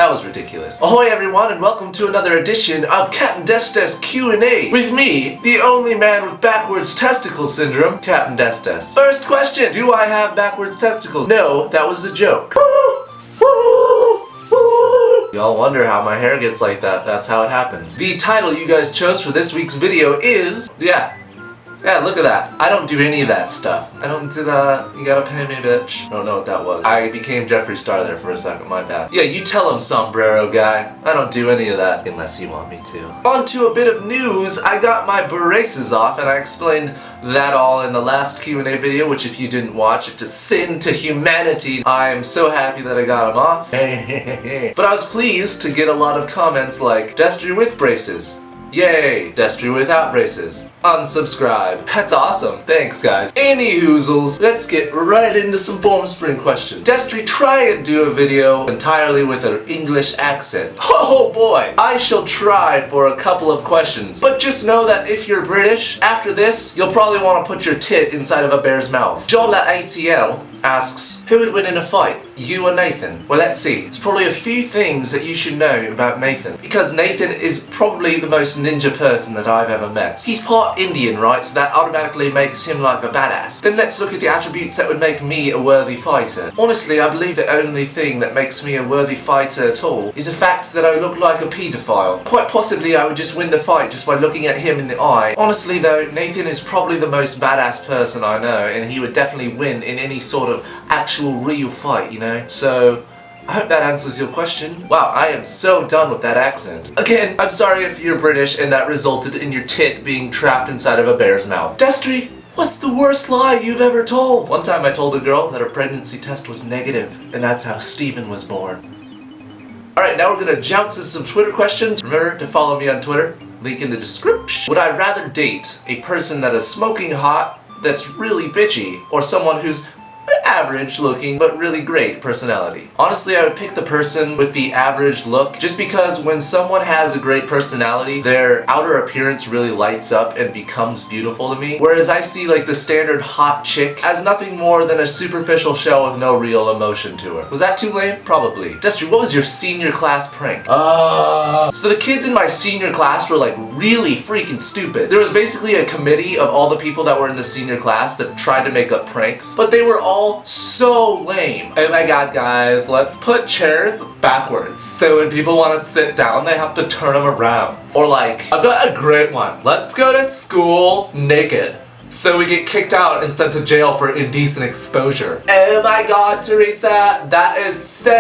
That was ridiculous. Ahoy everyone, and welcome to another edition of Capndesdes Q&A with me, the only man with backwards testicle syndrome, Capndesdes. First question, do I have backwards testicles? No, that was a joke. Y'all wonder how my hair gets like that. That's how it happens. The title you guys chose for this week's video is... Yeah, look at that. I don't do any of that stuff. I don't do that. You gotta pay me, bitch. I don't know what that was. I became Jeffree Star there for a second, my bad. Yeah, you tell him, sombrero guy. I don't do any of that, unless you want me to. On to a bit of news. I got my braces off, and I explained that all in the last Q&A video, which if you didn't watch, it's a sin to humanity. I'm so happy that I got them off. But I was pleased to get a lot of comments like, Destery with braces. Yay! Destery without braces. Unsubscribe. That's awesome. Thanks, guys. Any hoozles, let's get right into some FORMSPRING questions. Destery, try and do a video entirely with an English accent. Oh boy! I shall try for a couple of questions. But just know that if you're British, after this, you'll probably want to put your tit inside of a bear's mouth. Jola ATL asks, who would win in a fight, you or Nathan? Well, let's see. There's probably a few things that you should know about Nathan. Because Nathan is probably the most ninja person that I've ever met. He's part Indian, right? So that automatically makes him like a badass. Then let's look at the attributes that would make me a worthy fighter. Honestly, I believe the only thing that makes me a worthy fighter at all is the fact that I look like a pedophile. Quite possibly I would just win the fight just by looking at him in the eye. Honestly though, Nathan is probably the most badass person I know, and he would definitely win in any sort of actual real fight, you know? So, I hope that answers your question. Wow, I am so done with that accent. Again, I'm sorry if you're British and that resulted in your tit being trapped inside of a bear's mouth. Destery, what's the worst lie you've ever told? One time I told a girl that her pregnancy test was negative, and that's how Steven was born. Alright, now we're gonna jump to some Twitter questions. Remember to follow me on Twitter, link in the description. Would I rather date a person that is smoking hot, that's really bitchy, or someone who's average looking but really great personality? Honestly, I would pick the person with the average look just because when someone has a great personality, their outer appearance really lights up and becomes beautiful to me. Whereas I see like the standard hot chick as nothing more than a superficial shell with no real emotion to her. Was that too lame? Probably. Destery, what was your senior class prank? So the kids in my senior class were like really freaking stupid. There was basically a committee of all the people that were in the senior class that tried to make up pranks, but they were all so lame. Oh my god, guys, let's put chairs backwards. So when people want to sit down, they have to turn them around. Or like, I've got a great one. Let's go to school naked, so we get kicked out and sent to jail for indecent exposure. Oh my god, Teresa, that is so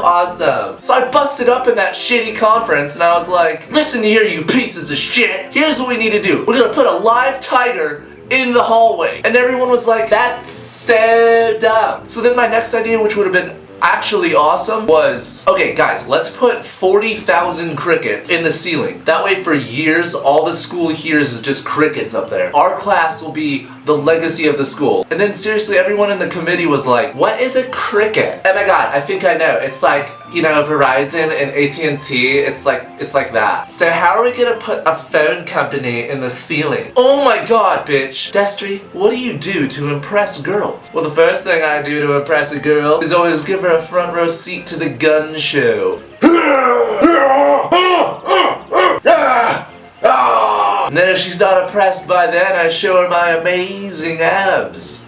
awesome. So I busted up in that shitty conference and I was like, listen here, you pieces of shit. Here's what we need to do. We're gonna put a live tiger in the hallway. And everyone was like, that's so dumb. So then my next idea, which would have been actually awesome, was, okay guys, let's put 40,000 crickets in the ceiling. That way for years, all the school hears is just crickets up there. Our class will be the legacy of the school. And then seriously, everyone in the committee was like, what is a cricket? Oh my god, I think I know. It's like, you know, Verizon and AT&T, it's like that. So how are we gonna put a phone company in the ceiling? Oh my god, bitch. Destery, what do you do to impress girls? Well, the first thing I do to impress a girl is always give her a front row seat to the gun show. And then if she's not impressed by then, I show her my amazing abs.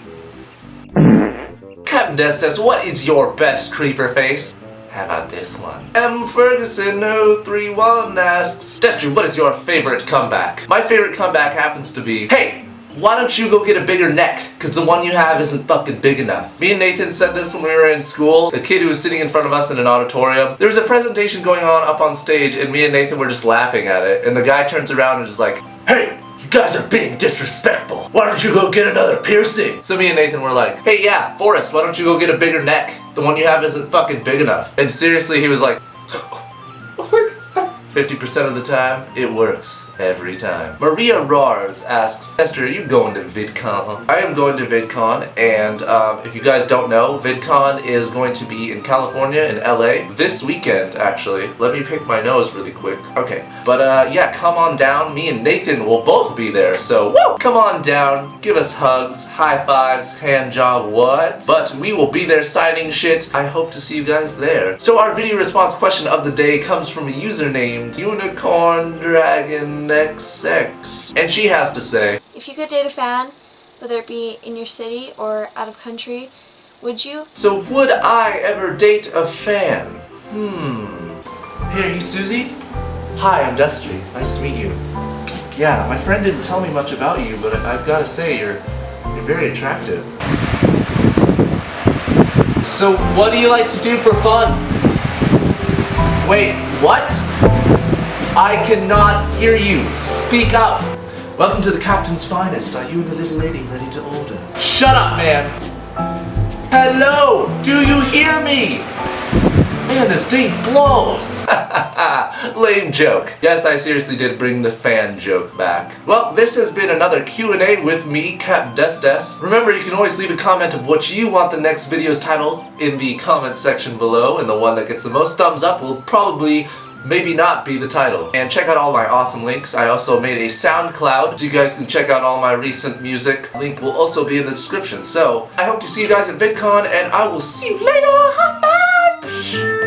Capndesdes, what is your best creeper face? How about this one? M. Ferguson 031 asks, Destery, what is your favorite comeback? My favorite comeback happens to be, hey, why don't you go get a bigger neck? Cause the one you have isn't fucking big enough. Me and Nathan said this when we were in school. A kid who was sitting in front of us in an auditorium. There was a presentation going on up on stage and me and Nathan were just laughing at it. And the guy turns around and is like, hey, you guys are being disrespectful. Why don't you go get another piercing? So me and Nathan were like, hey yeah, Forrest, why don't you go get a bigger neck? The one you have isn't fucking big enough. And seriously, he was like, oh my god. 50% of the time, it works. Every time. Maria Rars asks, Esther, are you going to VidCon? I am going to VidCon, and if you guys don't know, VidCon is going to be in California, in LA, this weekend, actually. Let me pick my nose really quick. Okay. But yeah, come on down. Me and Nathan will both be there, so woo! Come on down, give us hugs, high fives, hand job, what? But we will be there signing shit. I hope to see you guys there. So our video response question of the day comes from a user named unicorndragonxx. And she has to say, if you could date a fan, whether it be in your city or out of country, would you? So would I ever date a fan? Hey, are you Susie? Hi, I'm Destery. Nice to meet you. Yeah, my friend didn't tell me much about you, but I've gotta say, you're very attractive. So what do you like to do for fun? Wait, what? I cannot hear you. Speak up. Welcome to the Captain's Finest. Are you and the little lady ready to order? Shut up, man. Hello, do you hear me? Man, this date blows. Lame joke. Yes, I seriously did bring the fan joke back. Well, this has been another Q&A with me, Capndesdes. Remember, you can always leave a comment of what you want the next video's title in the comment section below, and the one that gets the most thumbs up will probably maybe not be the title. And check out all my awesome links. I also made a SoundCloud, so you guys can check out all my recent music. Link will also be in the description. So, I hope to see you guys at VidCon, and I will see you later. High five!